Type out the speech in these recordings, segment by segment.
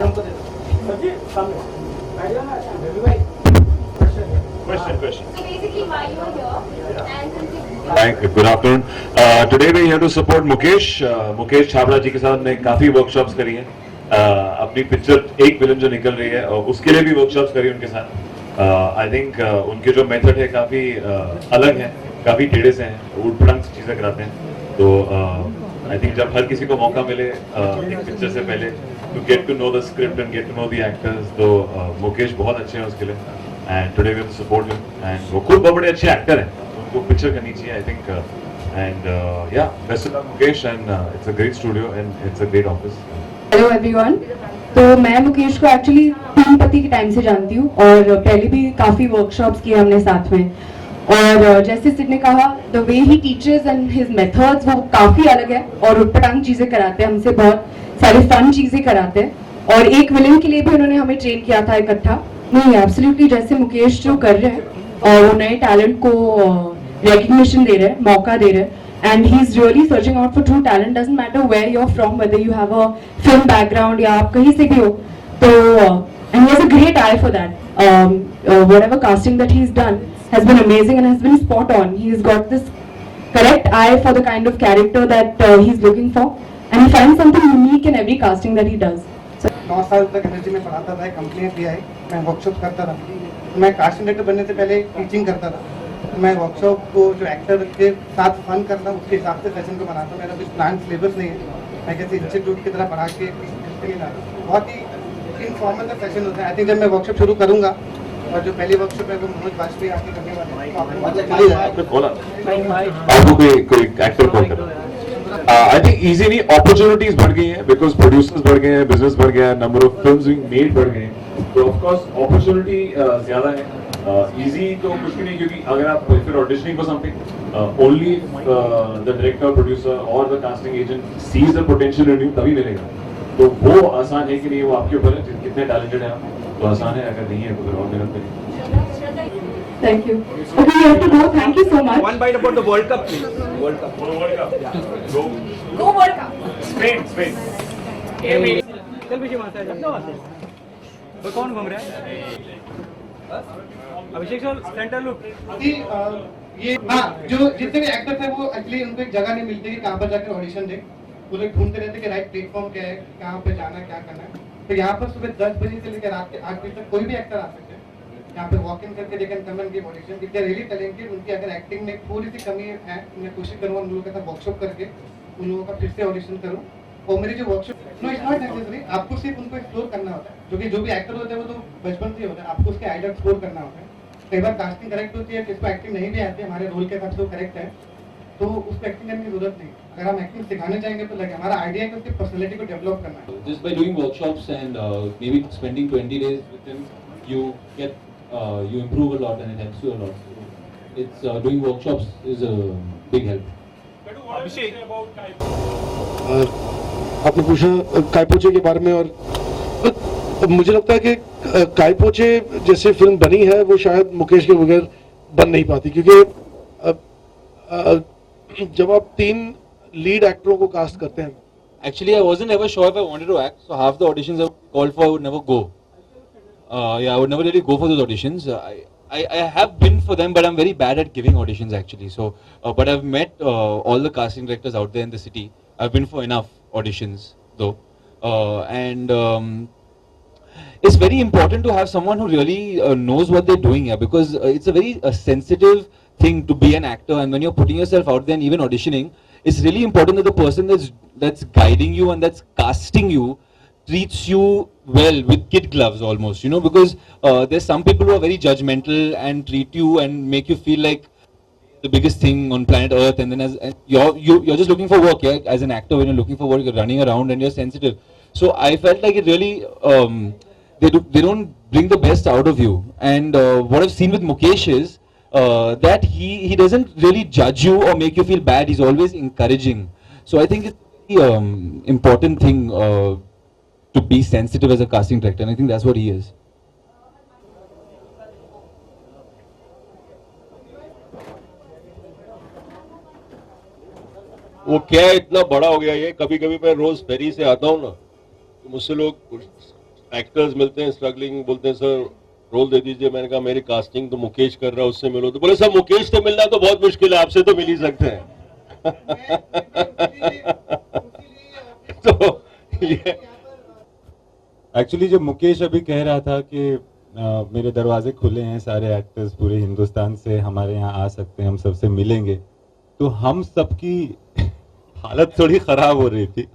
Question. So basically, why you are here, and since you Hi, good afternoon. Today we are here to support Mukesh. Mukesh Chhabra जी के साथ ने काफी workshops करी हैं. अपनी पिक्चर एक फिल्म जो निकल रही है उसके लिए भी वर्कशॉप्स करी उनके साथ. आई थिंक उनके जो मेथड है काफी अलग है, काफी टेढ़े से हैं, ऊट पटांग चीजें कराते हैं. तो आई थिंक जब हर किसी को मौका मिले एक पिक्चर से पहले to get to know the script and get to know the actors, तो मुकेश बहुत अच्छे हैं उसके लिए. And today we have to support him. एंड वो खुद बहुत बड़े अच्छे एक्टर हैं, उनको पिक्चर करनी चाहिए आई थिंक. एंड या best of luck Mukesh, and it's a great studio and it's a great office. Hello everyone. तो मैं मुकेश को एक्चुअली तीन पति के टाइम से जानती हूँ और पहले भी काफ़ी वर्कशॉप्स किए हमने साथ में. और जैसे सिड ने कहा, the way he teachers and his methods वो काफ़ी अलग है और उटपटांग चीज़ें कराते हैं हमसे, बहुत सारी फन चीज़ें कराते हैं. और एक विलन के लिए भी उन्होंने हमें ट्रेन किया था इकट्ठा. नहीं, एब्सोल्युटली जैसे मुकेश जो कर रहे हैं और वो नए टैलेंट को रिकग्निशन दे रहे हैं, मौका दे रहे हैं. And he's really searching out for true talent. Doesn't matter where you're from, whether you have a film background या आप कहीं से भी हो. तो and he has a great eye for that. Whatever casting that he's done has been amazing and has been spot on. He's got this correct eye for the kind of character that he's looking for, and he finds something unique in every casting that he does. 9 साल तक energy में पढ़ाता था, company किया है, मैं workshop करता था. मैं कास्टिंग डायरेक्टर बनने से पहले टीचिंग करता था. मैं वर्कशॉप को जो एक्टर के साथ फन करना उसके हिसाब से सेशन को बनाता हूँ. मेरा कुछ प्लान सिलेबस नहीं है, मैं किसी इंस्टीट्यूट की तरह पढ़ा के बहुत ही इनफॉर्मल का सेशन होता है. आई थिंक जब मैं वर्कशॉप शुरू करूँगा और जो पहली वर्कशॉप है वो मनोज वाजपेयी आके करने वाले हैं. आई थिंक इजी नहीं, अपॉर्चुनिटीज बढ़ गई हैं बिकॉज प्रोड्यूसर्स बढ़ गए हैं, बिजनेस बढ़ गया है, number of films being made बढ़ गए हैं. तो ऑफ कोर्स अपॉर्चुनिटी ज्यादा है. इजी तो कुछ भी नहीं, क्योंकि अगर आप फिर auditioning for something only the director, producer और the casting agent sees the potential in you, तभी मिलेगा. तो वो आसान है कि नहीं, वो आपके ऊपर है कितने टैलेंटेड हैं आप. तो आसान है, अगर नहीं है तो फिर और मेहनत करिए. Thank you. Okay, we have to go. Thank you so much. One bite about the World Cup, please. World Cup. World Cup. Go. go World Cup. Spain, Spain. चल पीछे मारता है, अपना मारते हैं. वो कौन घूम रहा है? अभिषेक सर, सेंटर लुक. ये हाँ, जो जितने भी एक्टर थे वो एक्चुअली उनको एक जगह नहीं मिलती कि कहाँ पर जाकर ऑडिशन दे. वो लोग ढूंढते रहते कि राइट प्लेटफॉर्म क्या है, कहाँ पे जाना, क्या करना है. तो यहाँ पर सुबह 10 बजे से लेकर रात के 8 बजे तक कोई भी एक्टर आ सकते हैं. यहाँ पे वॉक इन करके देखकर come and give audition. If they are really talented, उनकी अगर एक्टिंग में थोड़ी सी कमी है, मैं कोशिश करूँगा उन लोगों के साथ वर्कशॉप करके उन लोगों का फिर से ऑडिशन करूँ. और मेरी जो workshop, no it's not necessary, आपको सिर्फ उनको एक्सप्लोर करना होता है. क्योंकि जो भी एक्टर होते हैं वो तो बचपन से होता है, आपको उसके आइडिया एक्सप्लोर करना होता है. कई बार कास्टिंग करेक्ट होती है, किसको एक्टिंग नहीं भी आती है, हमारे रोल के हिसाब से वो करेक्ट है, तो उसको एक्टिंग करने की जरूरत नहीं. अगर हम एक्टिंग सिखाने जाएंगे तो लगे हमारा आइडिया है कि उसकी पर्सनैलिटी को डेवलप करना है. Just by doing workshops and maybe spending 20 days with them, you get you improve a lot and it helps you a lot. So it's doing workshops is a big help. आपने पूछा कायपोचे के बारे में, और मुझे लगता है कि कायपोचे जैसे फिल्म बनी है वो शायद मुकेश के बगैर बन नहीं पाती, क्योंकि जब आप 3 लीड एक्टरों को कास्ट करते हैं. Actually, I wasn't ever sure if I wanted to act, so half the auditions I called for I would never go. Yeah, I would never really go for those auditions. I have been for them, but I'm very bad at giving auditions actually. So, but I've met all the casting directors out there in the city. I've been for enough auditions though, and it's very important to have someone who really knows what they're doing here, because it's a very sensitive thing to be an actor, and when you're putting yourself out there and even auditioning, it's really important that the person that's guiding you and that's casting you treats you well with kid gloves almost, you know, because there's some people who are very judgmental and treat you and make you feel like the biggest thing on planet Earth, and then and you're just looking for work, yeah? As an actor, when you're looking for work, you're running around and you're sensitive. So I felt like it really they don't bring the best out of you, and what I've seen with Mukesh is that he doesn't really judge you or make you feel bad. He's always encouraging. So I think it's a important thing to be sensitive as a casting director, and I think that's what he is. वो क्या इतना बड़ा हो गया ये. कभी कभी मैं रोज फेरी से आता हूँ ना, तो मुझसे लोग एक्टर्स मिलते हैं स्ट्रगलिंग, बोलते हैं सर रोल दे दीजिए। मैंने कहा मेरी कास्टिंग तो मुकेश कर रहा है, उससे मिलो। तो बोले सर मुकेश से मिलना तो बहुत मुश्किल है, आपसे तो मिल ही सकते हैं। तो ये एक्चुअली जब मुकेश अभी कह रहा था कि मेरे दरवाजे खुले हैं, सारे एक्टर्स पूरे हिंदुस्तान से हमारे यहाँ आ सकते हैं, हम सबसे मिलेंगे, तो हम सबकी हालत थोड़ी ख़राब हो रही थी।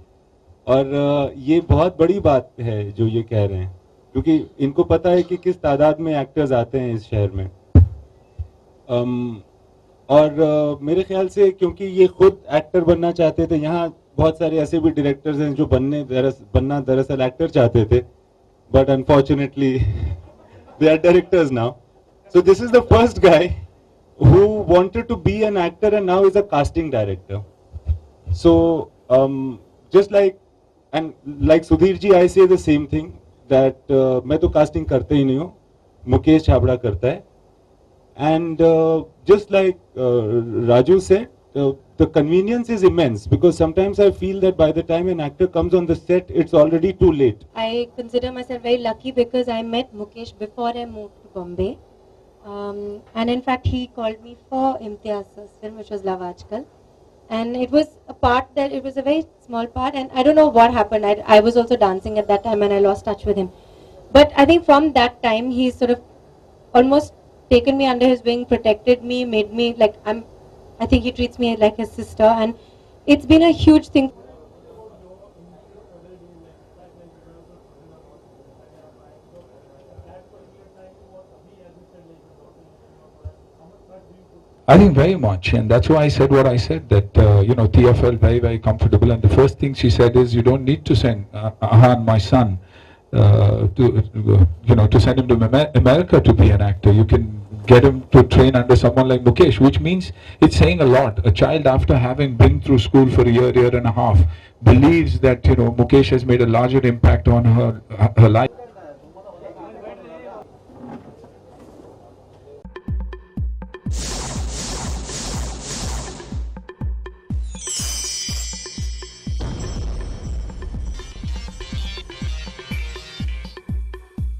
और ये बहुत बड़ी बात है जो ये कह रहे हैं, क्योंकि इनको पता है कि किस तादाद में एक्टर्स आते हैं इस शहर में। और मेरे ख्याल से क्योंकि ये खुद एक्टर बनना चाहते थे, यहाँ बहुत सारे ऐसे भी डायरेक्टर्स हैं जो बनना दरअसल एक्टर चाहते थे, but unfortunately they are directors now. So this is the first guy who wanted to be an actor and now is a casting director. So just like Sudhir ji, I say the same thing that मैं तो casting करते ही नहीं हूँ, मुकेश छाबड़ा करता है। And just like Raju said, the convenience is immense because sometimes I feel that by the time an actor comes on the set, it's already too late. I consider myself very lucky because I met Mukesh before I moved to Bombay. And in fact, he called me for Imtiaz's film, which was Love Aajkal. And it was a part that, it was a very small part, and I don't know what happened. I was also dancing at that time and I lost touch with him. But I think from that time, he's sort of almost taken me under his wing, protected me, made me like, I think he treats me like his sister, and it's been a huge thing. I think very much, and that's why I said what I said, that Tia felt very, very comfortable, and the first thing she said is, you don't need to send Ahan, my son, to send him to America to be an actor. You can get him to train under someone like Mukesh, which means it's saying a lot. A child, after having been through school for a year and a half, believes that Mukesh has made a larger impact on her life.